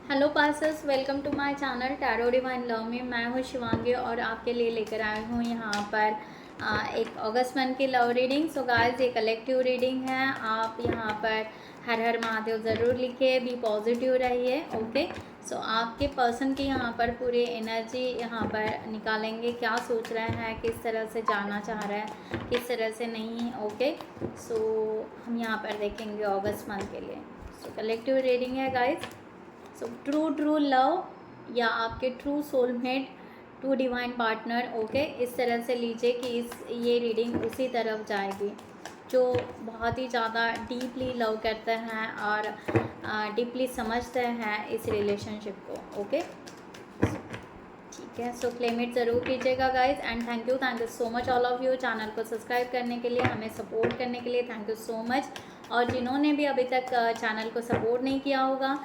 Hello passers, welcome to my channel tarot divine love में। मैं हूँ शिवांगी और आपके लिए लेकर आई हूँ यहाँ पर एक अगस्त मंथ की लव रीडिंग। सो गाइस, ये कलेक्टिव रीडिंग है। आप यहाँ पर हर हर महादेव ज़रूर लिखिए, बी पॉजिटिव रहिए। ओके, सो आपके पर्सन की यहाँ पर पूरी एनर्जी यहाँ पर निकालेंगे। क्या सोच रहे हैं, किस तरह से जाना चाह रहे हैं, किस तरह से नहीं। ओके, सो हम यहाँ पर देखेंगे अगस्त मंथ के लिए। सो कलेक्टिव रीडिंग है गाइस। सो ट्रू लव या आपके true soulmate, true divine partner. Okay, इस तरह से लीजिए कि ये रीडिंग उसी तरफ जाएगी जो बहुत ही ज़्यादा डीपली लव करते हैं और डीपली समझते हैं इस रिलेशनशिप को। ओके, ठीक है। सो क्लेम इट ज़रूर कीजिएगा guys. And thank you so much all of you channel को सब्सक्राइब करने के लिए, हमें सपोर्ट करने के लिए। Thank you so much. और जिन्होंने भी अभी तक चैनल को सपोर्ट नहीं किया होगा,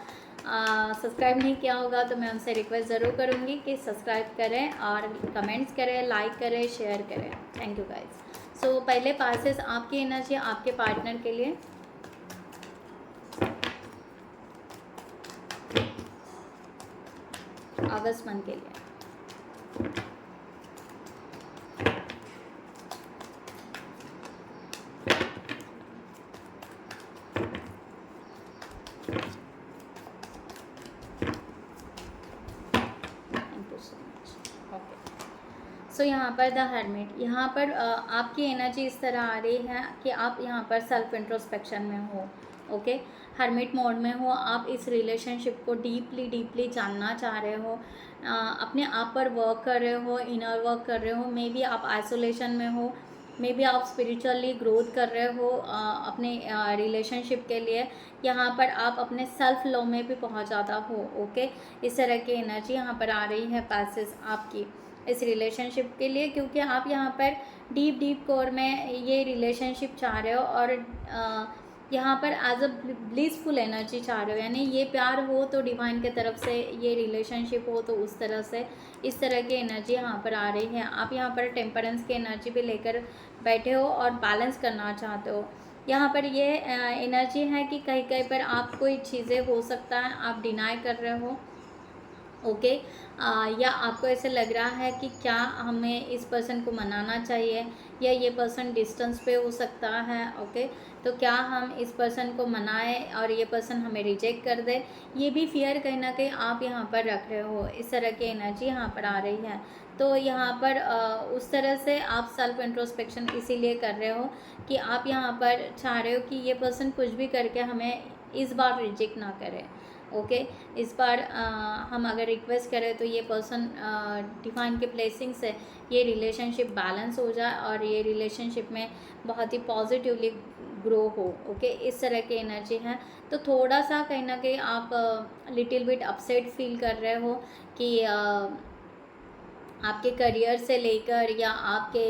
सब्सक्राइब नहीं किया होगा, तो मैं उनसे रिक्वेस्ट ज़रूर करूँगी कि सब्सक्राइब करें और कमेंट्स करें, लाइक करें, शेयर करें। Thank you guys. सो पहले पासेस आपकी एनर्जी आपके पार्टनर के लिए। अगस्त मंथ के लिए सो यहाँ पर द हर्मिट, यहाँ पर आपकी एनर्जी इस तरह आ रही है कि आप यहाँ पर सेल्फ इंट्रोस्पेक्शन में हो। ओके, हर्मिट मोड में हो। आप इस रिलेशनशिप को डीपली जानना चाह रहे हो, अपने आप पर वर्क कर रहे हो, इनर वर्क कर रहे हो। मे बी आप आइसोलेशन में हो, मे बी आप स्पिरिचुअली ग्रोथ कर रहे हो अपने रिलेशनशिप के लिए। यहाँ पर आप अपने सेल्फ लव में भी बहुत ज़्यादा हो। ओके, इस तरह की एनर्जी यहाँ पर आ रही है पैसेज आपकी इस रिलेशनशिप के लिए, क्योंकि आप यहाँ पर डीप कोर में ये रिलेशनशिप चाह रहे हो और यहाँ पर एज अ ब्लिसफुल एनर्जी चाह रहे हो। यानी ये प्यार हो तो डिवाइन की तरफ से, ये रिलेशनशिप हो तो उस तरह से, इस तरह की एनर्जी यहाँ पर आ रही है। आप यहाँ पर टेम्परेंस की एनर्जी भी लेकर बैठे हो और बैलेंस करना चाहते हो। यहाँ पर ये एनर्जी है कि कहीं कहीं पर आप कोई चीज़ें हो सकता है आप डिनाई कर रहे हो। ओके, या आपको ऐसे लग रहा है कि क्या हमें इस पर्सन को मनाना चाहिए, या ये पर्सन डिस्टेंस पे हो सकता है। ओके, तो क्या हम इस पर्सन को मनाएं और ये पर्सन हमें रिजेक्ट कर दे, ये भी फियर कहीं ना कहीं आप यहाँ पर रख रहे हो। इस तरह की एनर्जी यहाँ पर आ रही है। तो यहाँ पर उस तरह से आप सेल्फ इंट्रोस्पेक्शन इसीलिए कर रहे हो कि आप यहाँ पर चाह रहे हो कि ये पर्सन कुछ भी करके हमें इस बार रिजेक्ट ना करे। ओके, इस बार हम अगर रिक्वेस्ट करें तो ये पर्सन डिवाइन के ब्लेसिंग से ये रिलेशनशिप बैलेंस हो जाए और ये रिलेशनशिप में बहुत ही पॉजिटिवली ग्रो हो। ओके, इस तरह की एनर्जी है। तो थोड़ा सा कहीं ना कहीं आप लिटिल बिट अपसेट फील कर रहे हो कि आपके करियर से लेकर या आपके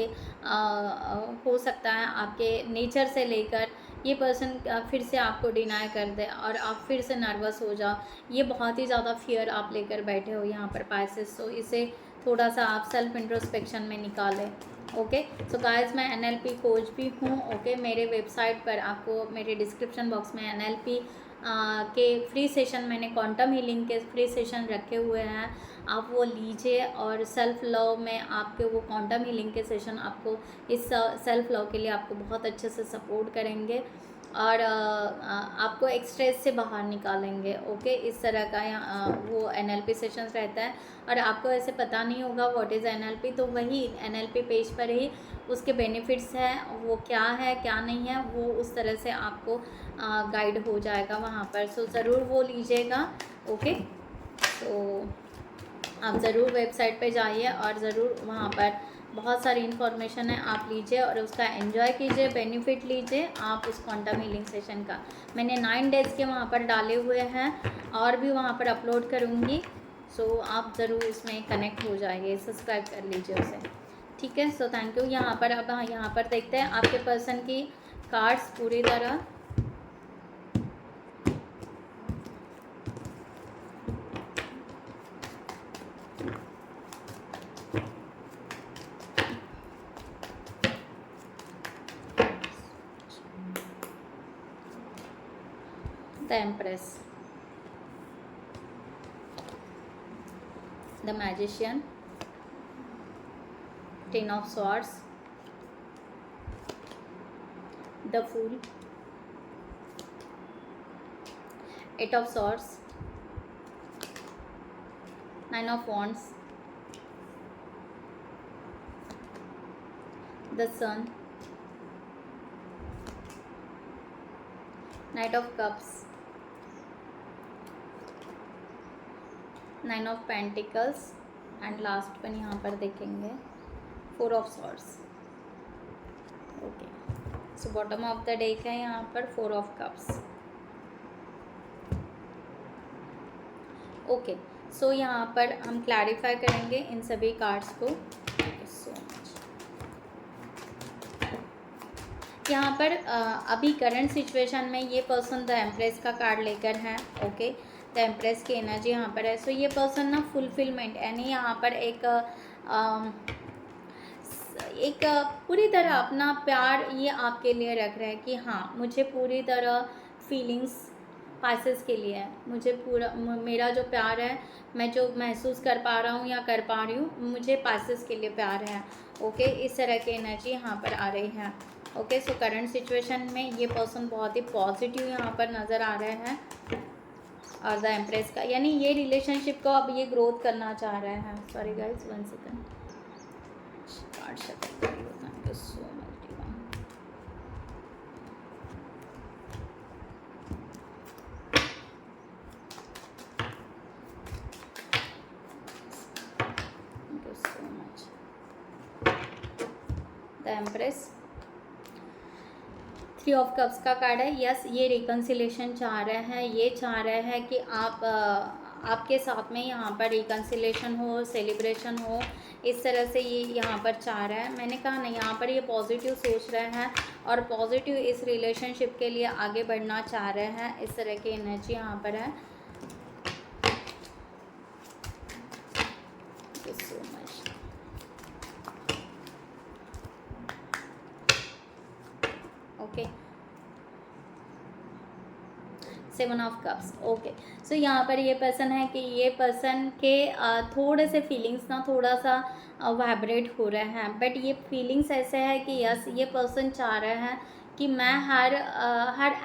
हो सकता है आपके नेचर से लेकर ये पर्सन फिर से आपको डिनाई कर दे और आप फिर से नर्वस हो जाओ। ये बहुत ही ज़्यादा फियर आप लेकर बैठे हो यहाँ पर पाइसेस। सो इसे थोड़ा सा आप सेल्फ इंट्रोस्पेक्शन में निकालें। ओके, सो गाइस, मैं एनएलपी कोच भी हूँ। ओके, मेरे वेबसाइट पर आपको मेरे डिस्क्रिप्शन बॉक्स में एनएलपी के फ्री सेशन, मैंने क्वांटम हीलिंग के फ्री सेशन रखे हुए हैं, आप वो लीजिए। और सेल्फ लव में आपके वो क्वांटम हीलिंग के सेशन आपको इस सेल्फ लव के लिए आपको बहुत अच्छे से सपोर्ट करेंगे और आपको एक स्ट्रेस से बाहर निकालेंगे। ओके, इस तरह का वो एनएलपी सेशंस रहता है। और आपको ऐसे पता नहीं होगा व्हाट इज़ एनएलपी, तो वही एनएलपी पेज पर ही उसके बेनिफिट्स हैं, वो क्या है क्या नहीं है, वो उस तरह से आपको गाइड हो जाएगा वहाँ पर। सो ज़रूर वो लीजिएगा। ओके, तो आप ज़रूर वेबसाइट पे जाइए और ज़रूर वहाँ पर बहुत सारी इन्फॉर्मेशन है, आप लीजिए और उसका एंजॉय कीजिए, बेनिफिट लीजिए आप उस क्वांटम हीलिंग सेशन का। मैंने 9 डेज़ के वहाँ पर डाले हुए हैं और भी वहाँ पर अपलोड करूँगी। सो आप ज़रूर उसमें कनेक्ट हो जाइए, सब्सक्राइब कर लीजिए उसे। ठीक है, सो थैंक यू। यहाँ पर अब यहाँ पर देखते हैं आपके पर्सन की कार्ड्स पूरी तरह। The empress, the magician, 10 of swords, the fool, 8 of swords, 9 of wands, the sun, Knight of cups, 9 of pentacles and last one यहाँ पर देखेंगे 4 of swords। Okay, so bottom of the deck है यहाँ पर 4 of cups। Okay, so यहाँ पर हम clarify करेंगे इन सभी कार्ड्स को। सो मच यहाँ पर अभी करंट सिचुएशन में ये पर्सन द एम्प्रेस का कार्ड लेकर है। ओके, द एम्प्रेस की एनर्जी यहाँ पर है। सो ये पर्सन ना फुलफिलमेंट यानी यहाँ पर एक पूरी तरह अपना प्यार ये आपके लिए रख रहा है कि हाँ, मुझे पूरी तरह फीलिंग्स पासेस के लिए है, मुझे पूरा मेरा जो प्यार है, मैं जो महसूस कर पा रहा हूँ या कर पा रही हूँ, मुझे पासेस के लिए प्यार है। ओके, इस तरह की एनर्जी यहाँ पर आ रही है। ओके, सो करंट सिचुएशन में ये पर्सन बहुत ही पॉजिटिव यहाँ पर नज़र आ रहे हैं और द एम्प्रेस का यानी ये रिलेशनशिप को अब ये ग्रोथ करना चाह रहे हैं। Sorry guys, 1 second, card shuffle कर लो। Thank you so much divine. Thank you so much. The empress, 3 of cups का कार्ड है। यस, ये रिकन्सिलेशन चाह रहे हैं, ये चाह रहे हैं कि आपके साथ में यहाँ पर रिकन्सिलेशन हो, सेलिब्रेशन हो, इस तरह से ये यहाँ पर चाह रहा है। मैंने कहा ना, यहाँ पर ये पॉजिटिव सोच रहे हैं और पॉजिटिव इस रिलेशनशिप के लिए आगे बढ़ना चाह रहे हैं। इस तरह की एनर्जी यहाँ पर है। Thank you so much. Okay, 7 of cups. Okay, so यहाँ पर ये पर्सन है कि ये पर्सन के थोड़े से फीलिंग्स ना थोड़ा सा वाइब्रेट हो रहे हैं, बट ये फीलिंग्स ऐसे है कि यस, ये पर्सन चाह रहे हैं कि मैं हर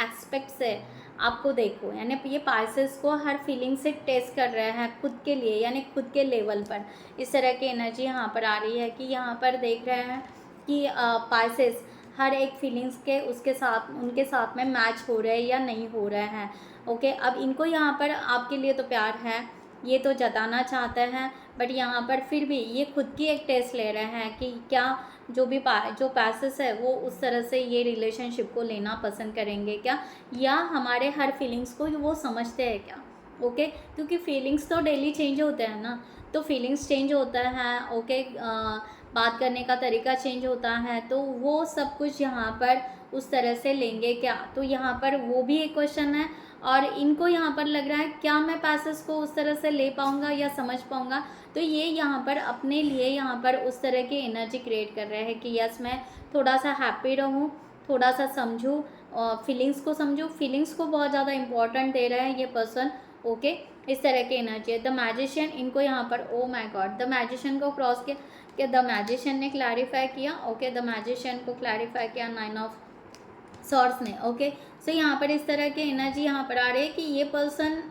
एस्पेक्ट से आपको देखूं, यानी ये पाइसेस को हर फीलिंग से टेस्ट कर रहे हैं खुद के लिए, यानी खुद के लेवल पर। इस तरह की एनर्जी यहाँ पर आ रही है कि यहाँ पर देख रहे हैं कि पाइसेस हर एक फीलिंग्स के उनके साथ में मैच हो रहे हैं या नहीं हो रहे हैं। ओके, अब इनको यहाँ पर आपके लिए तो प्यार है, ये तो जताना चाहते हैं, बट यहाँ पर फिर भी ये खुद की एक टेस्ट ले रहे हैं कि क्या जो पैसेस है वो उस तरह से ये रिलेशनशिप को लेना पसंद करेंगे क्या, या हमारे हर फीलिंग्स को वो समझते हैं क्या। ओके, क्योंकि फीलिंग्स तो डेली चेंज होते हैं ना, तो फीलिंग्स चेंज होता है। ओके, बात करने का तरीका चेंज होता है, तो वो सब कुछ यहाँ पर उस तरह से लेंगे क्या, तो यहाँ पर वो भी एक क्वेश्चन है। और इनको यहाँ पर लग रहा है क्या मैं पैसेस को उस तरह से ले पाऊँगा या समझ पाऊँगा, तो ये यहाँ पर अपने लिए यहाँ पर उस तरह की एनर्जी क्रिएट कर रहे हैं कि यस, मैं थोड़ा सा हैप्पी रहूँ, थोड़ा सा समझूँ, फीलिंग्स को समझूँ, फीलिंग्स को बहुत ज़्यादा इम्पॉर्टेंट दे रहे हैं ये पर्सन। ओके, इस तरह की एनर्जी है। द मैजिशियन, इनको यहाँ पर oh my God, the magician को क्रॉस किया कि द मैजिशियन ने क्लैरिफाई किया। ओके, द मैजिशियन को क्लैरिफाई किया 9 ऑफ सॉर्ड्स ने। ओके, सो यहाँ पर इस तरह की एनर्जी यहाँ पर आ रही है कि ये पर्सन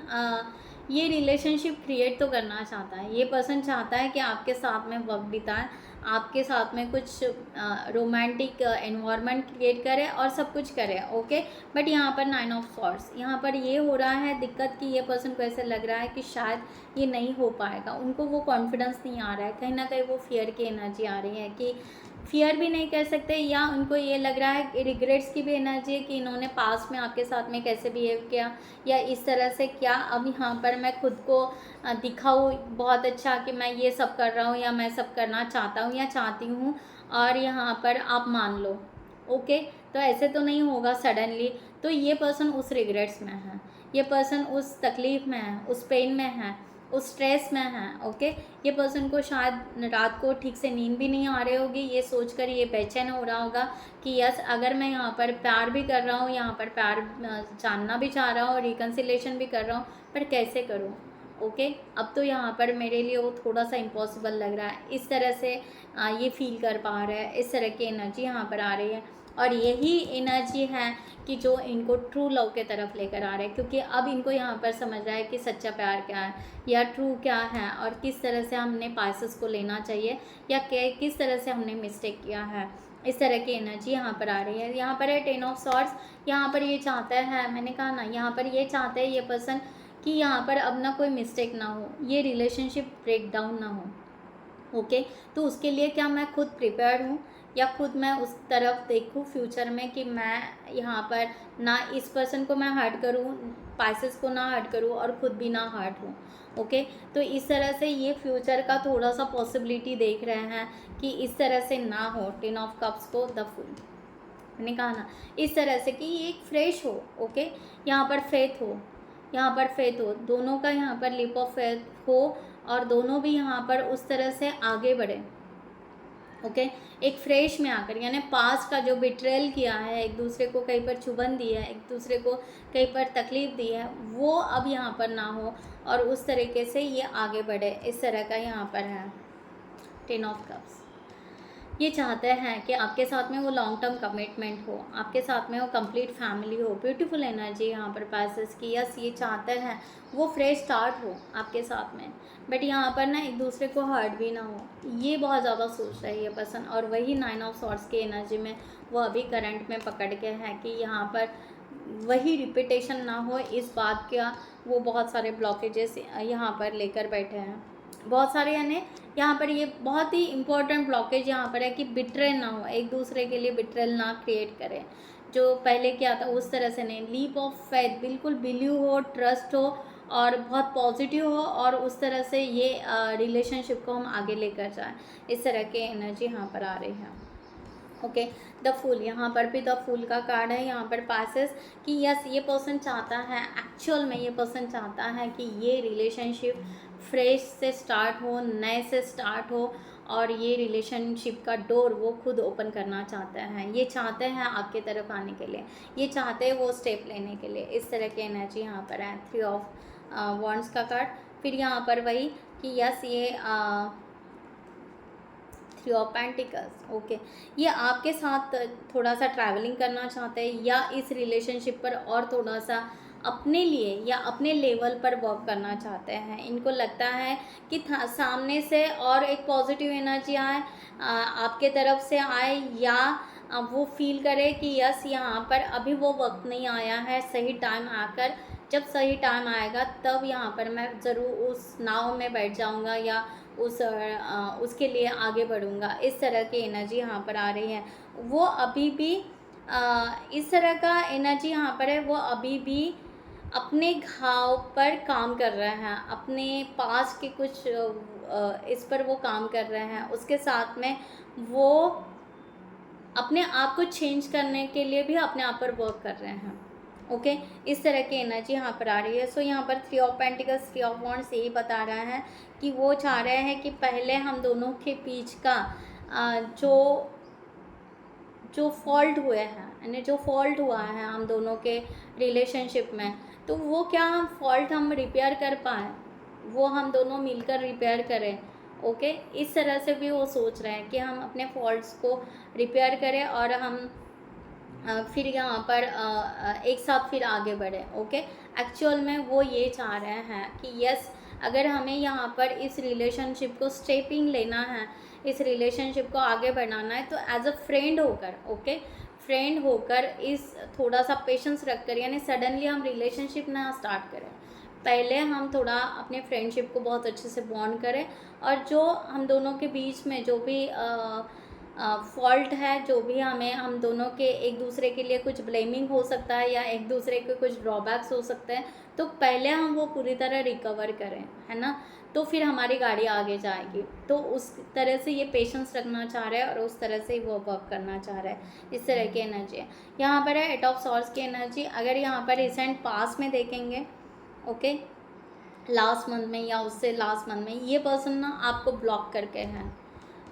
ये रिलेशनशिप क्रिएट तो करना चाहता है, ये पर्सन चाहता है कि आपके साथ में वक्त बिताए, आपके साथ में कुछ रोमांटिक एनवायरनमेंट क्रिएट करे और सब कुछ करे। ओके, बट यहाँ पर 9 ऑफ सॉर्ड्स, यहाँ पर ये हो रहा है दिक्कत कि ये पर्सन को ऐसे लग रहा है कि शायद ये नहीं हो पाएगा, उनको वो कॉन्फिडेंस नहीं आ रहा है, कहीं ना कहीं वो फियर की एनर्जी आ रही है कि फियर भी नहीं कर सकते, या उनको ये लग रहा है रिग्रेट्स की भी एनर्जी है कि इन्होंने पास्ट में आपके साथ में कैसे बिहेव किया या इस तरह से क्या अब यहाँ पर मैं खुद को दिखाऊँ बहुत अच्छा कि मैं ये सब कर रहा हूँ या मैं सब करना चाहता हूँ या चाहती हूँ और यहाँ पर आप मान लो। ओके, तो ऐसे तो नहीं होगा सडनली, तो ये पर्सन उस रिग्रेट्स में है, ये पर्सन उस तकलीफ़ में है, उस पेन में है, उस स्ट्रेस में है। ओके, ये पर्सन को शायद रात को ठीक से नींद भी नहीं आ रही होगी, ये सोचकर ये बेचैन हो रहा होगा कि यस, अगर मैं यहाँ पर प्यार भी कर रहा हूँ, यहाँ पर प्यार जानना भी चाह रहा हूँ, रिकन्सिलेशन भी कर रहा हूँ, पर कैसे करूँ। ओके, अब तो यहाँ पर मेरे लिए वो थोड़ा सा इम्पॉसिबल लग रहा है, इस तरह से ये फील कर पा रहे हैं, इस तरह की एनर्जी यहाँ पर आ रही है। और यही एनर्जी है कि जो इनको ट्रू लव के तरफ लेकर आ रहे हैं, क्योंकि अब इनको यहाँ पर समझ रहा है कि सच्चा प्यार क्या है या ट्रू क्या है, और किस तरह से हमने पाइसेस को लेना चाहिए या किस तरह से हमने मिस्टेक किया है। इस तरह की एनर्जी यहाँ पर आ रही है। यहाँ पर है 10 ऑफ सॉर्ड्स। यहाँ पर ये चाहता है, मैंने कहा ना, यहाँ पर ये चाहता है ये पर्सन कि यहाँ पर अब ना कोई मिस्टेक ना हो, ये रिलेशनशिप ब्रेक डाउन ना हो। ओके, तो उसके लिए क्या मैं खुद प्रिपेयर्ड हूँ, या खुद मैं उस तरफ देखूँ फ्यूचर में कि मैं यहाँ पर ना इस पर्सन को मैं हर्ट करूँ, पाइसेस को ना हर्ट करूँ, और ख़ुद भी ना हर्ट हूँ। ओके, तो इस तरह से ये फ्यूचर का थोड़ा सा पॉसिबिलिटी देख रहे हैं कि इस तरह से ना हो। 10 ऑफ कप्स को द फूल, मैंने कहा ना, इस तरह से कि ये एक फ्रेश हो। ओके, यहाँ पर फेथ हो, यहाँ पर फेथ हो, दोनों का यहाँ पर लिप ऑफ फेथ हो, और दोनों भी यहाँ पर उस तरह से आगे बढ़े। ओके, एक फ्रेश में आकर, यानी पास्ट का जो बिट्रेल किया है, एक दूसरे को कहीं पर चुभन दी है, एक दूसरे को कहीं पर तकलीफ़ दी है, वो अब यहाँ पर ना हो, और उस तरीके से ये आगे बढ़े, इस तरह का यहाँ पर है 10 ऑफ कप्स। ये चाहते हैं कि आपके साथ में वो लॉन्ग टर्म कमिटमेंट हो, आपके साथ में वो कंप्लीट फैमिली हो। ब्यूटीफुल एनर्जी यहाँ पर पासेस की। यस, ये चाहते हैं वो फ्रेश स्टार्ट हो आपके साथ में, बट यहाँ पर ना एक दूसरे को हर्ट भी ना हो, ये बहुत ज़्यादा सोच रही है पर्सन। और वही 9 ऑफ सॉर्ड्स की एनर्जी में वो अभी करंट में पकड़ के है कि यहाँ पर वही रिपीटेशन ना हो इस बात का। वो बहुत सारे ब्लॉकेजेस यहाँ पर लेकर बैठे हैं, बहुत सारे, यानी यहाँ पर ये बहुत ही इम्पोर्टेंट ब्लॉकेज यहाँ पर है कि बिट्रेल ना हो, एक दूसरे के लिए बिट्रेल ना क्रिएट करें। जो पहले किया था उस तरह से नहीं, लीप ऑफ फेथ, बिल्कुल बिलीव हो, ट्रस्ट हो, और बहुत पॉजिटिव हो, और उस तरह से ये रिलेशनशिप को हम आगे लेकर जाएं। इस तरह के एनर्जी यहाँ पर आ रही है। ओके, द फूल, यहाँ पर भी द फूल का कार्ड है। यहाँ पर पासेस कि यस, ये पर्सन चाहता है, एक्चुअल में ये पर्सन चाहता है कि ये रिलेशनशिप फ्रेश से स्टार्ट हो, नए से स्टार्ट हो, और ये रिलेशनशिप का डोर वो खुद ओपन करना चाहते हैं। ये चाहते हैं आपके तरफ आने के लिए, ये चाहते हैं वो स्टेप लेने के लिए। इस तरह की एनर्जी यहाँ पर है। 3 ऑफ वॉन्ड्स का कार्ड। फिर यहाँ पर वही कि यस, ये 3 ऑफ पेंटिकल्स। ओके, ये आपके साथ थोड़ा सा ट्रैवलिंग करना चाहते हैं, या इस रिलेशनशिप पर और थोड़ा सा अपने लिए या अपने लेवल पर वर्क करना चाहते हैं। इनको लगता है कि सामने से और एक पॉजिटिव एनर्जी आए, आपके तरफ से आए, या वो फील करे कि यस, यहाँ पर अभी वो वक्त नहीं आया है, सही टाइम आकर, जब सही टाइम आएगा तब यहाँ पर मैं ज़रूर उस नाव में बैठ जाऊँगा, या उसके लिए आगे बढ़ूँगा। इस तरह की एनर्जी यहाँ पर आ रही है। वो अभी भी इस तरह का एनर्जी यहाँ पर है, वो अभी भी अपने घाव पर काम कर रहे हैं, अपने पास के कुछ इस पर वो काम कर रहे हैं। उसके साथ में वो अपने आप को चेंज करने के लिए भी अपने आप पर वर्क कर रहे हैं। ओके, इस तरह की एनर्जी यहाँ पर आ रही है। सो यहाँ पर 3 ऑफ पेंटिकल्स, 3 ऑफ वॉन्ड्स यही बता रहा है कि वो चाह रहे हैं कि पहले हम दोनों के बीच का जो फॉल्ट हुए हैं, यानी जो फॉल्ट हुआ है हम दोनों के रिलेशनशिप में, तो वो क्या हम फॉल्ट हम रिपेयर कर पाएँ, वो हम दोनों मिलकर रिपेयर करें। ओके, इस तरह से भी वो सोच रहे हैं कि हम अपने फॉल्ट्स को रिपेयर करें, और हम फिर यहाँ पर एक साथ फिर आगे बढ़े। ओके, एक्चुअल में वो ये चाह रहे हैं कि यस, अगर हमें यहाँ पर इस रिलेशनशिप को स्टेपिंग लेना है, इस रिलेशनशिप को आगे बढ़ाना है, तो एज अ फ्रेंड होकर, ओके, फ्रेंड होकर इस थोड़ा सा पेशेंस रखकर, यानी सडनली हम रिलेशनशिप ना स्टार्ट करें, पहले हम थोड़ा अपने फ्रेंडशिप को बहुत अच्छे से बॉन्ड करें, और जो हम दोनों के बीच में जो भी फॉल्ट है, जो भी हम दोनों के एक दूसरे के लिए कुछ ब्लेमिंग हो सकता है, या एक दूसरे के कुछ ड्रॉबैक्स हो सकते हैं, तो पहले हम वो पूरी तरह रिकवर करें, है ना, तो फिर हमारी गाड़ी आगे जाएगी। तो उस तरह से ये पेशेंस रखना चाह रहे हैं, और उस तरह से वो वर्क करना चाह रहे हैं। इस तरह की एनर्जी है। यहाँ पर है 8 ऑफ सॉर्ड्स की एनर्जी। अगर यहाँ पर रिसेंट पास में देखेंगे, ओके, लास्ट मंथ में या उससे लास्ट मंथ में, ये पर्सन ना आपको ब्लॉक करके हैं,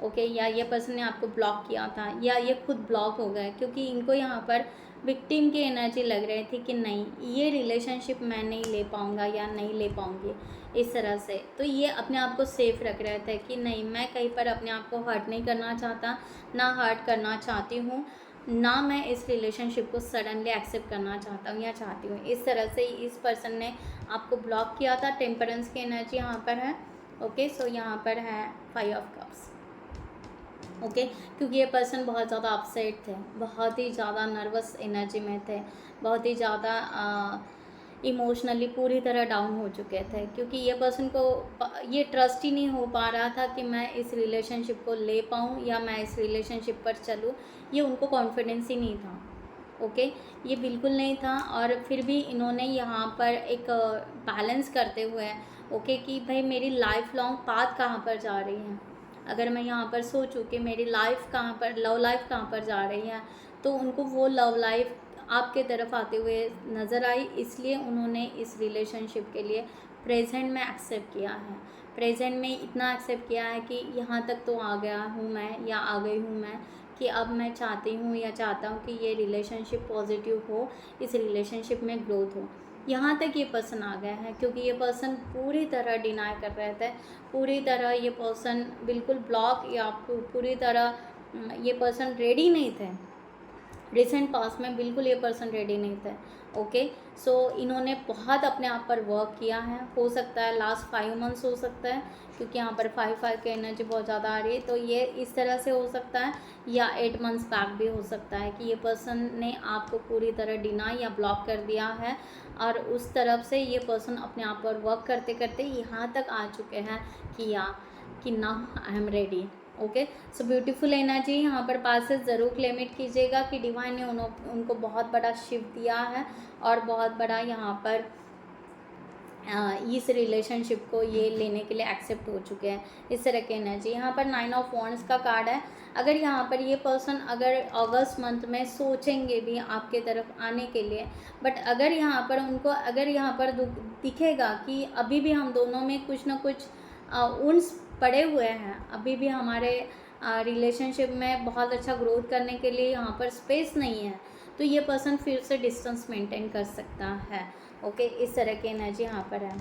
ओके, या ये पर्सन ने आपको ब्लॉक किया था, या ये खुद ब्लॉक हो गए क्योंकि इनको यहाँ पर विक्टिम की एनर्जी लग रही थी कि नहीं ये रिलेशनशिप मैं नहीं ले पाऊँगा या नहीं ले पाऊँगी इस तरह से। तो ये अपने आप को सेफ रख रहे थे कि नहीं मैं कहीं पर अपने आप को हर्ट नहीं करना चाहता, ना हर्ट करना चाहती हूँ, ना मैं इस रिलेशनशिप को सडनली एक्सेप्ट करना चाहता हूँ या चाहती हूँ। इस तरह से इस पर्सन ने आपको ब्लॉक किया था। टेम्परेंस की एनर्जी यहाँ पर है। ओके, सो यहाँ पर है 5 ऑफ कप्स। ओके, क्योंकि ये पर्सन बहुत ज़्यादा अपसेट थे, बहुत ही ज़्यादा नर्वस एनर्जी में थे, बहुत ही ज़्यादा इमोशनली पूरी तरह डाउन हो चुके थे, क्योंकि ये पर्सन को ये ट्रस्ट ही नहीं हो पा रहा था कि मैं इस रिलेशनशिप को ले पाऊँ या मैं इस रिलेशनशिप पर चलूँ। ये उनको कॉन्फिडेंस ही नहीं था। ओके, ये बिल्कुल नहीं था। और फिर भी इन्होंने यहाँ पर एक बैलेंस करते हुए ओके कि भाई मेरी लाइफ लॉन्ग पाथ कहाँ पर जा रही है। अगर मैं यहाँ पर सोचूं कि मेरी लाइफ कहाँ पर, लव लाइफ कहाँ पर जा रही है, तो उनको वो लव लाइफ आपके तरफ आते हुए नज़र आई, इसलिए उन्होंने इस रिलेशनशिप के लिए प्रेजेंट में एक्सेप्ट किया है। प्रेजेंट में इतना एक्सेप्ट किया है कि यहाँ तक तो आ गया हूँ मैं या आ गई हूँ मैं कि अब मैं चाहती हूँ या चाहता हूँ कि ये रिलेशनशिप पॉजिटिव हो, इस रिलेशनशिप में ग्रोथ हो। यहाँ तक ये पर्सन आ गया है, क्योंकि ये पर्सन पूरी तरह डिनाई कर रहे थे, पूरी तरह ये पर्सन बिल्कुल ब्लॉक या पूरी तरह ये पर्सन रेडी नहीं थे। रिसेंट पास्ट में बिल्कुल ये पर्सन रेडी नहीं थे। ओके, सो इन्होंने बहुत अपने आप पर वर्क किया है। हो सकता है लास्ट 5 मंथ्स हो सकता है, क्योंकि यहाँ पर 5 की एनर्जी बहुत ज़्यादा आ रही है, तो ये इस तरह से हो सकता है, या 8 मंथ्स बैक भी हो सकता है कि ये पर्सन ने आपको पूरी तरह डिनाई या ब्लॉक कर दिया है, और उस तरफ से ये पर्सन अपने आप पर वर्क करते करते यहाँ तक आ चुके हैं कि now I am ready. Okay, so beautiful energy यहाँ पर पासेस ज़रूर क्लेमिट कीजिएगा कि डिवाइन ने उनको बहुत बड़ा शिफ्ट दिया है और बहुत बड़ा यहाँ पर इस रिलेशनशिप को ये लेने के लिए एक्सेप्ट हो चुके हैं। इस तरह की एनर्जी यहाँ पर 9 ऑफ वॉन्ड्स का कार्ड है। अगर यहाँ पर ये पर्सन अगर अगस्त मंथ में सोचेंगे भी आपके तरफ आने के लिए, बट अगर यहाँ पर उनको अगर यहाँ पर दिखेगा कि अभी भी हम दोनों में कुछ ना कुछ उन्स पड़े हुए हैं, अभी भी हमारे रिलेशनशिप में बहुत अच्छा ग्रोथ करने के लिए यहाँ पर स्पेस नहीं है, तो ये पर्सन फिर से डिस्टेंस मेंटेन कर सकता है। ओके, इस तरह की एनर्जी यहाँ पर है।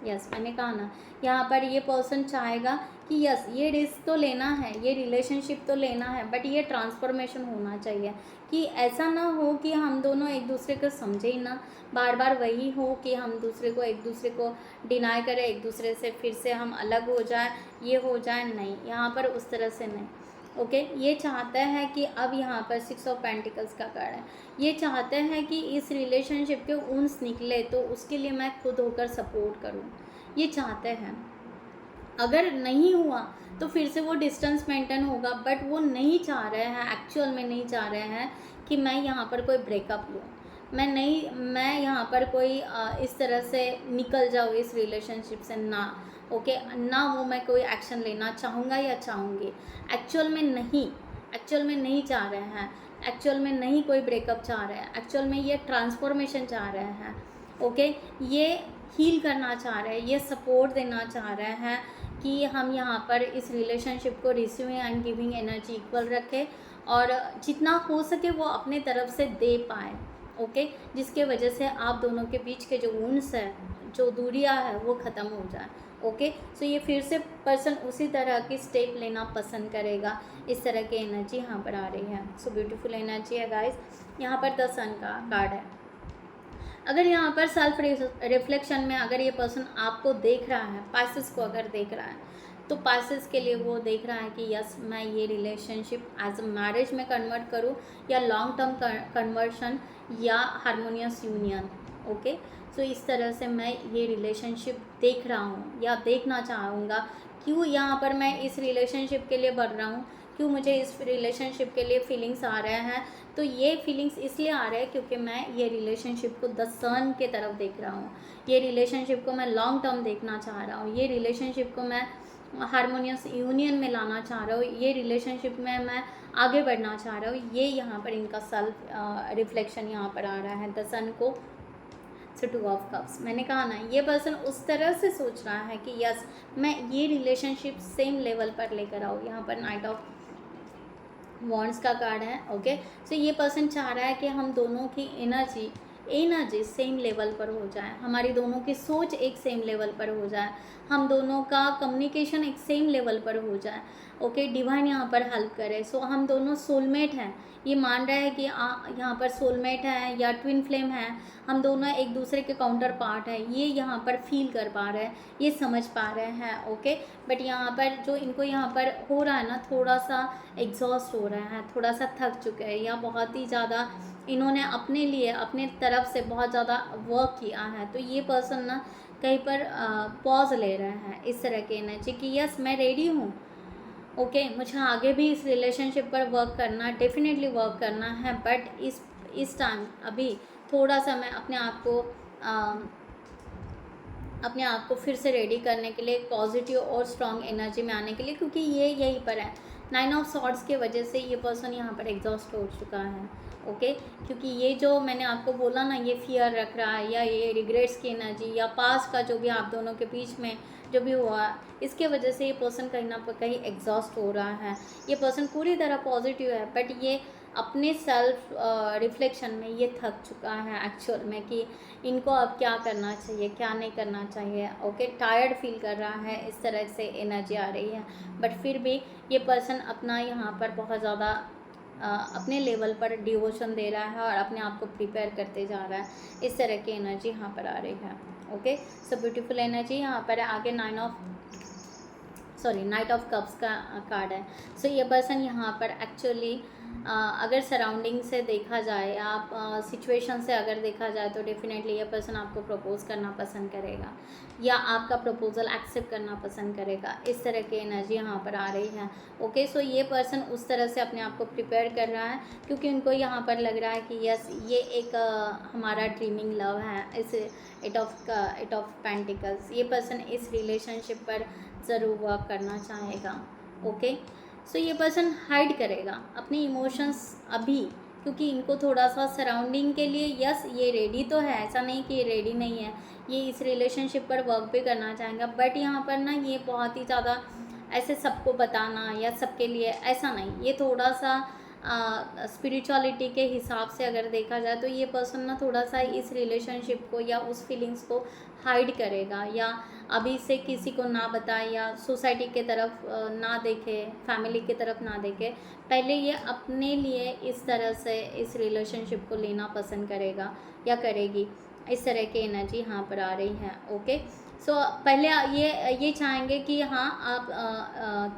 यस, मैंने कहा ना, यहाँ पर ये पर्सन चाहेगा कि यस ये रिस्क तो लेना है, ये रिलेशनशिप तो लेना है, बट ये ट्रांसफॉर्मेशन होना चाहिए कि ऐसा ना हो कि हम दोनों एक दूसरे को समझे ही ना, बार बार वही हो कि हम एक दूसरे को डिनाई करें, एक दूसरे से फिर से हम अलग हो जाए, ये हो जाए, नहीं, यहाँ पर उस तरह से नहीं। ओके, ये चाहता है कि अब यहाँ पर 6 ऑफ पेंटिकल्स का कार्ड है, ये चाहते हैं कि इस रिलेशनशिप के उन्स निकले तो उसके लिए मैं खुद होकर सपोर्ट करूँ, ये चाहते हैं। अगर नहीं हुआ तो फिर से वो डिस्टेंस मेंटेन होगा, बट वो नहीं चाह रहे हैं, एक्चुअल में नहीं चाह रहे हैं कि मैं यहाँ पर कोई ब्रेकअप लूँ, मैं यहाँ पर कोई इस तरह से निकल जाऊँ इस रिलेशनशिप से, ना। ओके, ना वो मैं कोई एक्शन लेना चाहूँगा या चाहूँगी, एक्चुअल में नहीं चाह रहे हैं, एक्चुअल में नहीं कोई ब्रेकअप चाह रहे हैं, एक्चुअल में ये ट्रांसफॉर्मेशन चाह रहे हैं। ओके, ये हील करना चाह रहे हैं, ये सपोर्ट देना चाह रहे हैं कि हम यहाँ पर इस रिलेशनशिप को receiving end giving energy equal रखें और जितना हो सके वो अपने तरफ से दे पाए। ओके, जिसके वजह से आप दोनों के बीच के जो वुंड्स है, जो दूरियां है, वो ख़त्म हो जाए। ओके, सो ये फिर से पर्सन उसी तरह की स्टेप लेना पसंद करेगा। इस तरह की एनर्जी यहाँ पर आ रही है। सो ब्यूटीफुल एनर्जी है गाइस। यहाँ पर द सन का कार्ड है। अगर यहाँ पर सेल्फ रिफ्लेक्शन में अगर ये पर्सन आपको देख रहा है, पाइसेस को अगर देख रहा है, तो पाइसेस के लिए वो देख रहा है कि यस मैं ये रिलेशनशिप एज अ मैरिज में कन्वर्ट करूँ या लॉन्ग टर्म कन्वर्शन या हारमोनियस यूनियन। ओके, सो इस तरह से मैं ये रिलेशनशिप देख रहा हूँ या देखना चाहूँगा। क्यों यहाँ पर मैं इस रिलेशनशिप के लिए बढ़ रहा हूँ, क्यों मुझे इस रिलेशनशिप के लिए फीलिंग्स आ रहे हैं, तो ये फीलिंग्स इसलिए आ रहे हैं क्योंकि मैं ये रिलेशनशिप को द सन के तरफ देख रहा हूँ, ये रिलेशनशिप को मैं लॉन्ग टर्म देखना चाह रहा हूँ, ये रिलेशनशिप को मैं हारमोनियस यूनियन में लाना चाह रहा हूँ, ये रिलेशनशिप में मैं आगे बढ़ना चाह रहा हूँ। ये यहाँ पर इनका सेल्फ रिफ्लेक्शन यहाँ पर आ रहा है द सन को। सो 2 ऑफ कप्स, मैंने कहा ना ये पर्सन उस तरह से सोच रहा है कि यस मैं ये रिलेशनशिप सेम लेवल पर लेकर आऊँ। यहाँ पर नाइट ऑफ वॉन्ड्स का कार्ड है। ओके, सो ये पर्सन चाह रहा है कि हम दोनों की एनर्जी सेम लेवल पर हो जाए, हमारी दोनों की सोच एक सेम लेवल पर हो जाए, हम दोनों का कम्युनिकेशन एक सेम लेवल पर हो जाए। ओके, डिवाइन यहाँ पर हेल्प करे। सो हम दोनों सोलमेट हैं, ये मान रहा है कि यहाँ पर सोलमेट है या ट्विन फ्लेम है, हम दोनों एक दूसरे के काउंटर पार्ट है, ये यहाँ पर फील कर पा रहे हैं, ये समझ पा रहे हैं। ओके, बट यहाँ पर जो इनको यहाँ पर हो रहा है ना, थोड़ा सा एग्जॉस्ट हो रहा है, थोड़ा सा थक चुके हैं, या बहुत ही ज़्यादा इन्होंने अपने लिए अपने तरफ से बहुत ज़्यादा वर्क किया है। तो ये पर्सन ना कहीं पर पॉज ले रहे हैं इस तरह के एनर्जी कि यस मैं रेडी हूँ। ओके, मुझे आगे भी इस रिलेशनशिप पर वर्क करना, डेफिनेटली वर्क करना है, बट इस टाइम अभी थोड़ा सा मैं अपने आप को फिर से रेडी करने के लिए, एक पॉजिटिव और स्ट्रॉन्ग एनर्जी में आने के लिए, क्योंकि ये यहीं पर है 9 ऑफ सॉर्ड्स के वजह से ये पर्सन यहाँ पर एग्जॉस्ट हो चुका है। ओके, क्योंकि ये जो मैंने आपको बोला ना, ये फियर रख रहा है, या ये रिग्रेट्स की एनर्जी, या पास्ट का जो भी आप दोनों के बीच में जो भी हुआ, इसके वजह से ये पर्सन कहीं ना कहीं एग्जॉस्ट हो रहा है। ये पर्सन पूरी तरह पॉजिटिव है, बट ये अपने सेल्फ रिफ्लेक्शन में ये थक चुका है एक्चुअल में, कि इनको अब क्या करना चाहिए, क्या नहीं करना चाहिए। ओके, टायर्ड फील कर रहा है, इस तरह से एनर्जी आ रही है। बट फिर भी ये पर्सन अपना यहाँ पर बहुत ज़्यादा अपने लेवल पर डिवोशन दे रहा है और अपने आप को प्रिपेयर करते जा रहा है, इस तरह की एनर्जी यहाँ पर आ रही है। ओके, सो ब्यूटीफुल एनर्जी यहाँ पर है। आगे नाइट ऑफ कप्स का कार्ड है। सो ये पर्सन यहाँ पर एक्चुअली अगर सराउंडिंग से देखा जाए, आप सिचुएशन से अगर देखा जाए, तो डेफिनेटली ये पर्सन आपको प्रपोज करना पसंद करेगा, या आपका प्रपोजल एक्सेप्ट करना पसंद करेगा, इस तरह की एनर्जी यहाँ पर आ रही है। ओके, सो ये पर्सन उस तरह से अपने आप को प्रिपेयर कर रहा है, क्योंकि उनको यहाँ पर लग रहा है कि यस ये एक हमारा ड्रीमिंग लव है। इस एट ऑफ पेंटिकल्स, ये पर्सन इस रिलेशनशिप पर ज़रूर वर्क करना चाहेगा। ओके, सो ये पर्सन हाइड करेगा अपने इमोशंस अभी, क्योंकि इनको थोड़ा सा सराउंडिंग के लिए, यस ये रेडी तो है, ऐसा नहीं कि ये रेडी नहीं है, ये इस रिलेशनशिप पर वर्क भी करना चाहेगा, बट यहाँ पर ना ये बहुत ही ज़्यादा ऐसे सबको बताना या सबके लिए ऐसा नहीं, ये थोड़ा सा स्पिरिचुअलिटी के हिसाब से अगर देखा जाए, तो ये पर्सन ना थोड़ा सा इस रिलेशनशिप को या उस फीलिंग्स को हाइड करेगा, या अभी से किसी को ना बताए, या सोसाइटी के तरफ ना देखे, फैमिली की तरफ ना देखे, पहले ये अपने लिए इस तरह से इस रिलेशनशिप को लेना पसंद करेगा या करेगी, इस तरह की एनर्जी यहाँ पर आ रही है। ओके, सो पहले ये चाहेंगे कि हाँ आप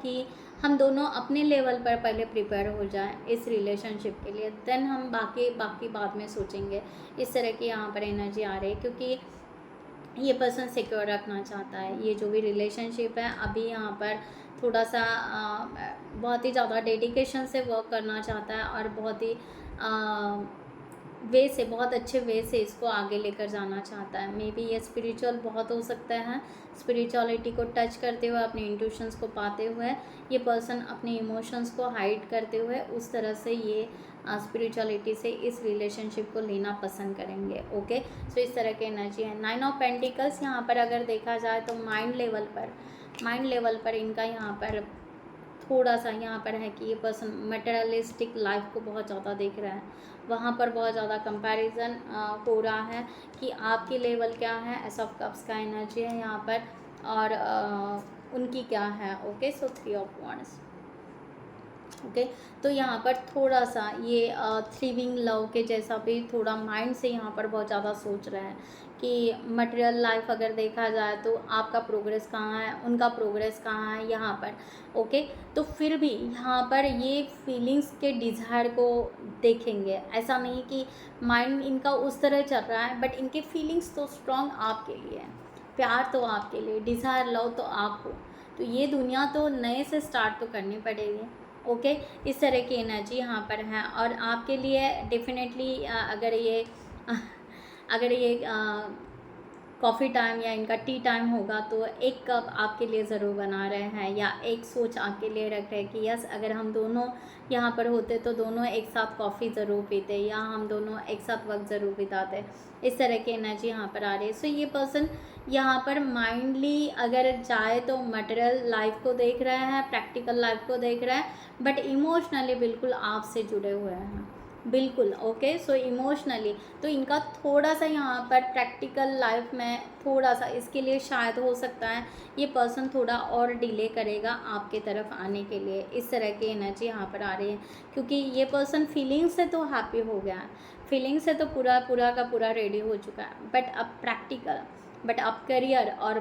कि हम दोनों अपने लेवल पर पहले प्रिपेयर हो जाएं इस रिलेशनशिप के लिए, देन हम बाकी बाद में सोचेंगे, इस तरह की यहाँ पर एनर्जी आ रही है, क्योंकि ये पर्सन सिक्योर रखना चाहता है। ये जो भी रिलेशनशिप है अभी यहाँ पर थोड़ा सा बहुत ही ज़्यादा डेडिकेशन से वर्क करना चाहता है, और बहुत ही बहुत अच्छे वे से इसको आगे लेकर जाना चाहता है। मे बी ये स्पिरिचुअल बहुत हो सकता है, स्पिरिचुअलिटी को टच करते हुए, अपने इंट्यूशंस को पाते हुए, ये पर्सन अपने इमोशंस को हाइड करते हुए उस तरह से ये स्पिरिचुअलिटी से इस रिलेशनशिप को लेना पसंद करेंगे। ओके, सो इस तरह की एनर्जी है। 9 ऑफ पेंटिकल्स यहाँ पर अगर देखा जाए, तो माइंड लेवल पर इनका यहाँ पर थोड़ा सा यहाँ पर है कि ये पर्सन मटेरियलिस्टिक लाइफ को बहुत ज़्यादा देख रहा है, वहाँ पर बहुत ज़्यादा कंपैरिजन हो रहा है कि आपकी लेवल क्या है। एस ऑफ कप्स का एनर्जी है यहाँ पर, और उनकी क्या है। Okay, so 3 of wands. Okay, तो यहाँ पर थोड़ा सा ये थ्रिविंग लव के जैसा भी थोड़ा माइंड से यहाँ पर बहुत ज़्यादा सोच रहे हैं कि मटेरियल लाइफ अगर देखा जाए तो आपका प्रोग्रेस कहाँ है, उनका प्रोग्रेस कहाँ है यहाँ पर। ओके, तो फिर भी यहाँ पर ये फीलिंग्स के डिज़ायर को देखेंगे, ऐसा नहीं कि माइंड इनका उस तरह चल रहा है, बट इनके फीलिंग्स तो स्ट्रॉन्ग आपके लिए है, प्यार तो आपके लिए, डिज़ायर लव तो आप हो, तो ये दुनिया तो नए से स्टार्ट तो करनी पड़ेगी। ओके, इस तरह की एनर्जी यहाँ पर है, और आपके लिए डेफिनेटली अगर ये कॉफ़ी टाइम या इनका टी टाइम होगा तो एक कप आपके लिए ज़रूर बना रहे हैं, या एक सोच आपके लिए रख रहे हैं कि यस अगर हम दोनों यहाँ पर होते तो दोनों एक साथ कॉफ़ी ज़रूर पीते, या हम दोनों एक साथ वक्त ज़रूर बिताते। इस तरह की एनर्जी यहाँ पर आ रही है। सो ये पर्सन यहाँ पर माइंडली अगर चाहे तो मटेरियल लाइफ को देख रहा है, प्रैक्टिकल लाइफ को देख रहा है, बट इमोशनली बिल्कुल आपसे जुड़े हुए हैं, बिल्कुल। ओके, सो इमोशनली तो इनका थोड़ा सा यहाँ पर प्रैक्टिकल लाइफ में थोड़ा सा, इसके लिए शायद हो सकता है ये पर्सन थोड़ा और डिले करेगा आपके तरफ आने के लिए। इस तरह की एनर्जी यहाँ पर आ रही है, क्योंकि ये पर्सन फीलिंग्स से तो हैप्पी हो गया है, फीलिंग्स से तो पूरा का पूरा रेडी हो चुका है, बट अब प्रैक्टिकल, बट अब करियर और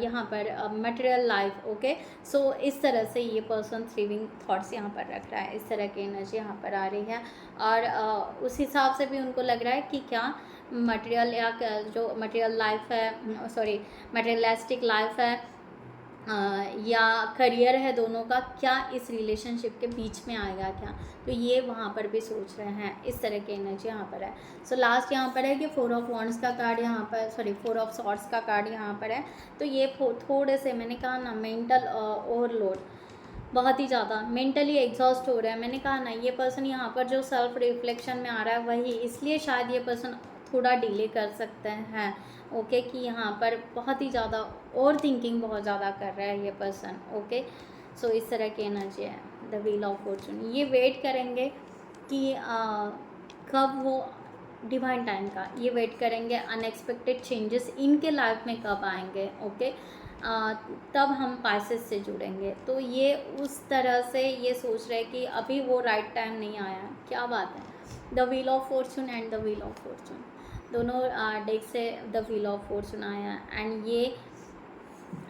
यहाँ पर मटेरियल लाइफ। ओके, सो इस तरह से ये पर्सन थ्रिविंग थॉट्स यहाँ पर रख रहा है। इस तरह की एनर्जी यहाँ पर आ रही है, और उस हिसाब से भी उनको लग रहा है कि क्या मटेरियल या जो मटेरियल लाइफ है, सॉरी मटेरियलिस्टिक लाइफ है या करियर है, दोनों का क्या इस रिलेशनशिप के बीच में आएगा क्या, तो ये वहाँ पर भी सोच रहे हैं। इस तरह की एनर्जी यहाँ पर है। सो लास्ट यहाँ पर है कि 4 ऑफ वॉन्ड्स का कार्ड यहाँ पर, सॉरी 4 ऑफ सॉर्ड्स का कार्ड यहाँ पर है। तो ये थोड़े से, मैंने कहा ना, मेंटल ओवरलोड, बहुत ही ज़्यादा मेंटली एग्जॉस्ट हो रहा है। मैंने कहा ना ये पर्सन यहाँ पर जो सेल्फ रिफ्लेक्शन में आ रहा है वही, इसलिए शायद ये पर्सन थोड़ा डिले कर सकते हैं। ओके, कि यहाँ पर बहुत ही ज़्यादा ओवर थिंकिंग बहुत ज़्यादा कर रहा है ये पर्सन। ओके, सो इस तरह की एनर्जी है द व्हील ऑफ फॉर्चून। ये वेट करेंगे कि कब वो डिवाइन टाइम का, ये वेट करेंगे अनएक्सपेक्टेड चेंजेस इनके लाइफ में कब आएंगे। ओके, तब हम पाइसेस से जुड़ेंगे। तो ये उस तरह से ये सोच रहे हैं कि अभी वो राइट टाइम नहीं आया। क्या बात है, the wheel of Fortune and the wheel of Fortune, दोनों डेक से द व्हील ऑफ फॉर्चून आया। एंड ये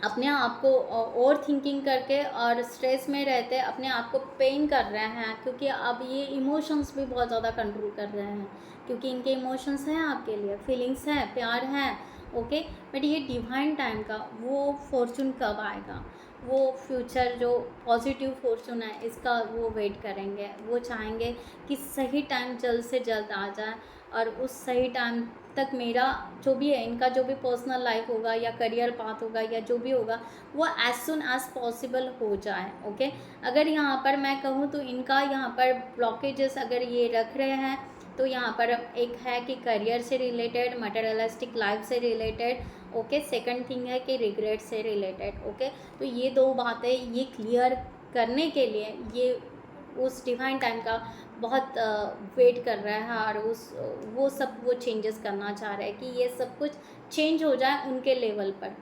अपने आप को ओवर थिंकिंग करके और स्ट्रेस में रहते अपने आप को पेन कर रहे हैं, क्योंकि अब ये इमोशंस भी बहुत ज़्यादा कंट्रोल कर रहे हैं, क्योंकि इनके इमोशंस हैं आपके लिए, फीलिंग्स हैं, प्यार है। ओके, बट ये डिवाइन टाइम का वो फॉर्चून कब आएगा, वो फ्यूचर जो पॉजिटिव फॉर्चून है इसका वो वेट करेंगे। वो चाहेंगे कि सही टाइम जल्द से जल्द आ जाए, और उस सही टाइम तक मेरा जो भी है, इनका जो भी पर्सनल लाइफ होगा या करियर पाथ होगा या जो भी होगा, वो एज सुन एज पॉसिबल हो जाए। ओके, अगर यहाँ पर मैं कहूँ तो इनका यहाँ पर ब्लॉकेजेस अगर ये रख रहे हैं तो यहाँ पर एक है कि करियर से रिलेटेड, मटेरियलिस्टिक लाइफ से रिलेटेड। ओके, सेकंड थिंग है कि रिग्रेट से रिलेटेड। ओके, तो ये दो बातें ये क्लियर करने के लिए ये उस डिवाइन टाइम का बहुत वेट कर रहा है, और वो सब वो चेंजेस करना चाह रहा है कि ये सब कुछ चेंज हो जाए उनके लेवल पर।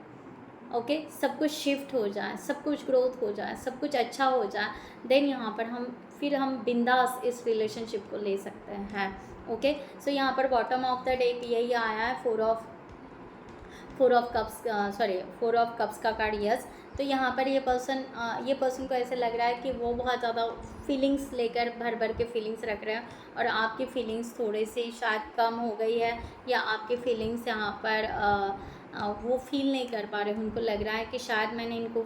ओके, सब कुछ शिफ्ट हो जाए, सब कुछ ग्रोथ हो जाए, सब कुछ अच्छा हो जाए, देन यहाँ पर हम बिंदास इस रिलेशनशिप को ले सकते हैं। ओके, सो यहाँ पर बॉटम ऑफ द डेक यही आया है, फोर ऑफ कप्स का कार्ड। यस, तो यहाँ पर ये पर्सन को ऐसे लग रहा है कि वो बहुत ज़्यादा फीलिंग्स लेकर भर के फीलिंग्स रख रहे हैं, और आपकी फीलिंग्स थोड़ी सी शायद कम हो गई है, या आपकी फीलिंग्स यहाँ पर वो फील नहीं कर पा रहे। उनको लग रहा है कि शायद मैंने इनको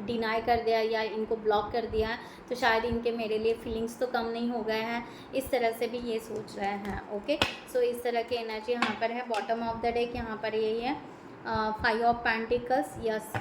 डिनाई कर दिया या इनको ब्लॉक कर दिया है, तो शायद इनके मेरे लिए फीलिंग्स तो कम नहीं हो गए हैं। इस तरह से भी ये सोच रहे हैं। ओके, सो इस तरह की एनर्जी यहाँ पर है। बॉटम ऑफ द डेक यहाँ पर यही है, 5 ऑफ पेंटिकल्स। यस,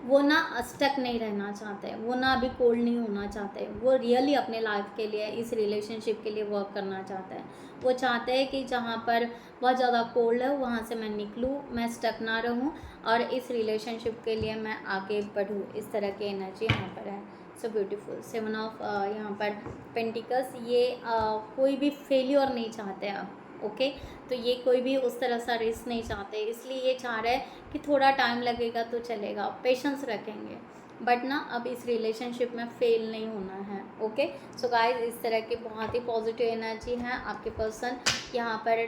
वो ना स्टक नहीं रहना चाहते, वो ना अभी कोल्ड नहीं होना चाहते, वो रियली अपने लाइफ के लिए, इस रिलेशनशिप के लिए वर्क करना चाहते हैं। वो चाहते हैं कि जहाँ पर बहुत ज़्यादा कोल्ड है वहाँ से मैं निकलूँ, मैं स्टक ना रहूँ, और इस रिलेशनशिप के लिए मैं आगे बढ़ूँ। इस तरह की एनर्जी यहाँ पर है। So beautiful. 7 ऑफ यहाँ पर पेंटिकल्स, ये कोई भी फेल्योर नहीं चाहते आप। ओके, तो ये कोई भी उस तरह सा रिस्क नहीं चाहते, इसलिए ये चाह रहे हैं कि थोड़ा टाइम लगेगा तो चलेगा, पेशेंस रखेंगे, बट ना अब इस रिलेशनशिप में फेल नहीं होना है। ओके, सो गाइस, इस तरह की बहुत ही पॉजिटिव एनर्जी है। आपके पर्सन यहाँ पर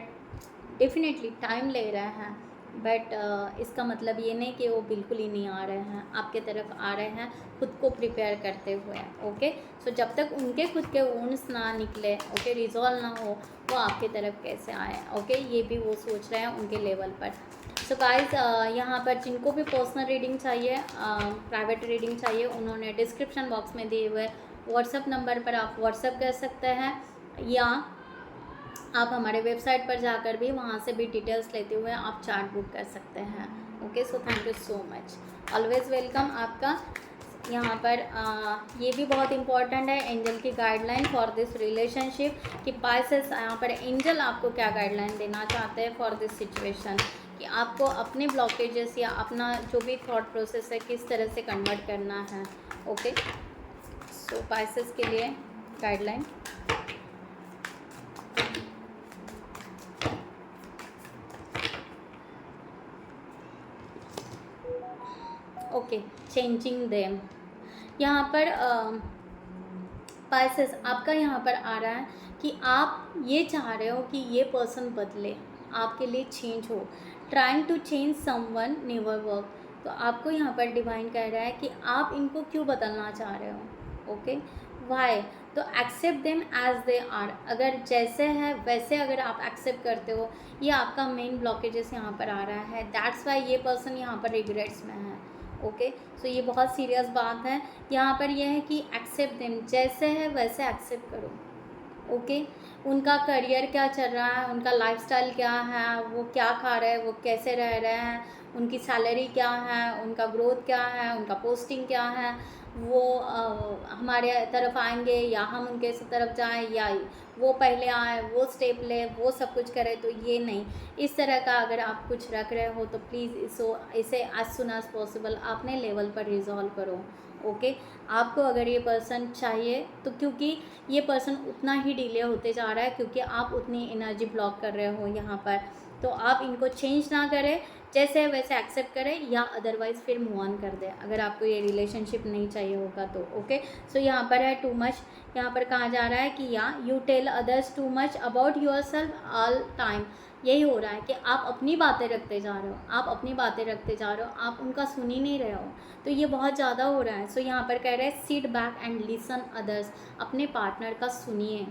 डेफिनेटली टाइम ले रहे हैं, बट इसका मतलब ये नहीं कि वो बिल्कुल ही नहीं आ रहे हैं, आपके तरफ आ रहे हैं खुद को प्रिपेयर करते हुए। ओके, सो जब तक उनके खुद के वुंड्स ना निकले, ओके, रिजॉल्व ना हो, वो आपके तरफ कैसे आए। ओके, ये भी वो सोच रहे हैं उनके लेवल पर। सो गाइस, यहाँ पर जिनको भी पर्सनल रीडिंग चाहिए, प्राइवेट रीडिंग चाहिए, उन्होंने डिस्क्रिप्शन बॉक्स में दिए हुए व्हाट्सएप नंबर पर आप व्हाट्सएप कर सकते हैं, या आप हमारे वेबसाइट पर जाकर भी वहाँ से भी डिटेल्स लेते हुए आप चार्ट बुक कर सकते हैं। Okay, so thank you so much, always welcome आपका। यहाँ पर ये भी बहुत इंपॉर्टेंट है एंजल की गाइडलाइन फॉर दिस रिलेशनशिप, कि पाइसेस यहाँ पर एंजल आपको क्या गाइडलाइन देना चाहते हैं फॉर दिस सिचुएशन, कि आपको अपने ब्लॉकेजेस या अपना जो भी थॉट प्रोसेस है किस तरह से कन्वर्ट करना है। ओके, सो पाइसेस के लिए गाइडलाइन। Okay, changing them. यहाँ पर पाइसेस आपका यहाँ पर आ रहा है कि आप ये चाह रहे हो कि ये पर्सन बदले, आपके लिए चेंज हो। Trying to change someone never work. तो आपको यहाँ पर डिवाइन कह रहा है कि आप इनको क्यों बदलना चाह रहे हो। Okay, why? तो accept them as they are. अगर जैसे है वैसे अगर आप एक्सेप्ट करते हो, ये आपका मेन ब्लॉकेजेस यहाँ पर आ रहा है। दैट्स वाई ये पर्सन यहाँ पर रिग्रेट्स में है। ओके, सो ये बहुत सीरियस बात है। यहाँ पर यह है कि एक्सेप्ट देम, जैसे है वैसे एक्सेप्ट करो। ओके, उनका करियर क्या चल रहा है, उनका लाइफस्टाइल क्या है, वो क्या खा रहे हैं, वो कैसे रह रहे हैं, उनकी सैलरी क्या है, उनका ग्रोथ क्या है, उनका पोस्टिंग क्या है, वो हमारे तरफ आएंगे या हम उनके तरफ जाएं, या वो पहले आए, वो स्टेप ले, वो सब कुछ करे। तो ये नहीं, इस तरह का अगर आप कुछ रख रहे हो तो प्लीज़ इसे एज सुन एज पॉसिबल अपने लेवल पर रिजॉल्व करो। ओके, आपको अगर ये पर्सन चाहिए तो, क्योंकि ये पर्सन उतना ही डिले होते जा रहा है, क्योंकि आप उतनी एनर्जी ब्लॉक कर रहे हो यहाँ पर। तो आप इनको चेंज ना करें, जैसे है वैसे एक्सेप्ट करें, या अदरवाइज़ फिर मूव ऑन कर दें अगर आपको ये रिलेशनशिप नहीं चाहिए होगा तो। ओके, सो यहाँ पर है टू मच। यहाँ पर कहा जा रहा है कि या you tell others too much about yourself all time. यही हो रहा है कि आप अपनी बातें रखते जा रहे हो, आप अपनी बातें रखते जा रहे हो, आप उनका सुन ही नहीं रहे हो। तो ये बहुत ज़्यादा हो रहा है। सो यहाँ पर कह रहे हैं sit back and listen others. अपने पार्टनर का सुनिए,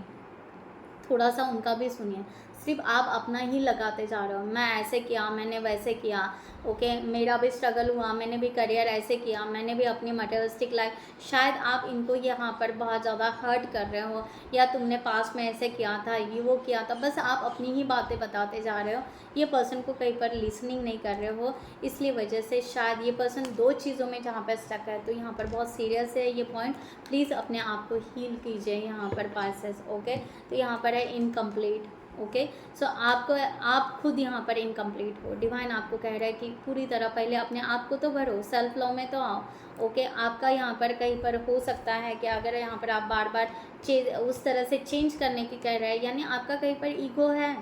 थोड़ा सा उनका भी सुनिए। सिर्फ आप अपना ही लगाते जा रहे हो, मैं ऐसे किया, मैंने वैसे किया। ओके, मेरा भी स्ट्रगल हुआ, मैंने भी करियर ऐसे किया, मैंने भी अपनी मटेरियलिस्टिक लाइफ। शायद आप इनको यहाँ पर बहुत ज़्यादा हर्ट कर रहे हो, या तुमने पास में ऐसे किया था, ये वो किया था। बस आप अपनी ही बातें बताते जा रहे हो, ये पर्सन को कहीं पर लिसनिंग नहीं कर रहे हो। इसलिए वजह से शायद ये पर्सन दो चीज़ों में जहाँ पर स्टक है। तो यहाँ पर बहुत सीरियस है ये पॉइंट। प्लीज़ अपने आप को हील कीजिए यहाँ पर पासेस। ओके, तो यहाँ पर है इनकम्प्लीट। ओके, सो आप खुद यहाँ पर इनकम्प्लीट हो। डिवाइन आपको कह रहा है कि पूरी तरह पहले अपने आप को तो भरो, सेल्फ लव में तो आओ। ओके, आपका यहाँ पर कहीं पर हो सकता है कि अगर यहाँ पर आप बार बार उस तरह से चेंज करने की कह रहे हैं, यानी आपका कहीं पर ईगो है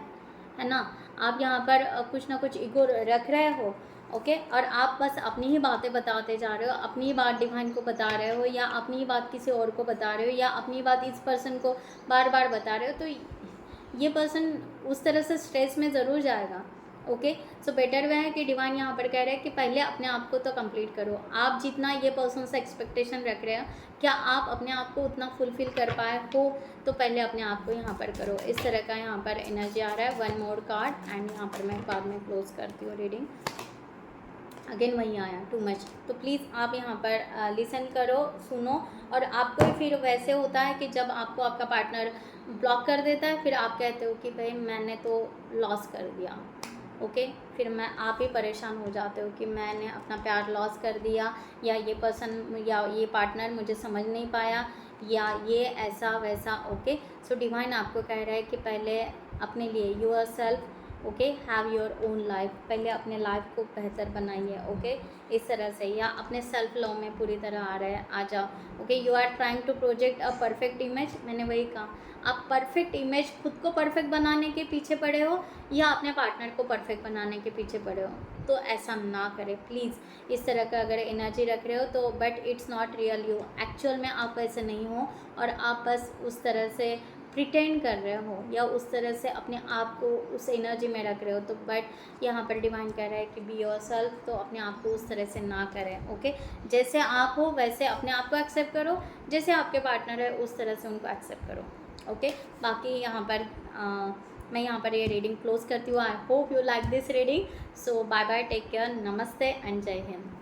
ना, आप यहाँ पर कुछ ना कुछ ईगो रख रहे हो। ओके, और आप बस अपनी ही बातें बताते जा रहे हो, अपनी ही बात डिवाइन को बता रहे हो, या अपनी ही बात किसी और को बता रहे हो, या अपनी बात इस पर्सन को बार बार बता रहे हो। तो ये पर्सन उस तरह से स्ट्रेस में ज़रूर जाएगा। ओके, सो बेटर वह है कि डिवाइन यहाँ पर कह रहे हैं कि पहले अपने आप को तो कंप्लीट करो। आप जितना ये पर्सन से एक्सपेक्टेशन रख रहे हो, क्या आप अपने आप को उतना फुलफिल कर पाए हो? तो पहले अपने आप को यहाँ पर करो। इस तरह का यहाँ पर एनर्जी आ रहा है। वन मोर कार्ड एंड यहाँ पर मैं बाद में क्लोज करती हूँ रीडिंग। अगेन वही आया टू मच। तो प्लीज़ आप यहाँ पर लिसन करो, सुनो। और आपको फिर वैसे होता है कि जब आपको आपका पार्टनर ब्लॉक कर देता है, फिर आप कहते हो कि भाई मैंने तो लॉस कर दिया। ओके, फिर आप ही परेशान हो जाते हो कि मैंने अपना प्यार लॉस कर दिया, या ये पर्सन या ये पार्टनर मुझे समझ नहीं पाया, या ये ऐसा वैसा। ओके, सो डिवाइन आपको कह रहा है कि पहले अपने लिए your self, okay, have your own life. पहले अपने लाइफ को बेहतर बनाइए। ओके, इस तरह से, या अपने सेल्फ लव में पूरी तरह आ जाओ। Okay, you are trying to project a perfect image. मैंने वही कहा, आप परफेक्ट इमेज खुद को परफेक्ट बनाने के पीछे पड़े हो, या अपने पार्टनर को परफेक्ट बनाने के पीछे पड़े हो। तो ऐसा ना करें प्लीज़। इस तरह का अगर एनर्जी रख रहे हो तो, but it's not real you. Actual में आप ऐसे नहीं हो, और आप बस उस तरह से प्रिटेंड कर रहे हो, या उस तरह से अपने आप को उस एनर्जी में रख रहे हो। तो बट यहाँ पर डिवाइन कह रहा है कि बी योर सेल्फ। तो अपने आप को उस तरह से ना करें। ओके, जैसे आप हो वैसे अपने आप को एक्सेप्ट करो, जैसे आपके पार्टनर है उस तरह से उनको एक्सेप्ट करो। ओके, बाकी यहाँ पर मैं यहाँ पर ये रीडिंग क्लोज करती हूँ। I hope you like this reading. So bye bye, take care, नमस्ते एंड जय हिंद।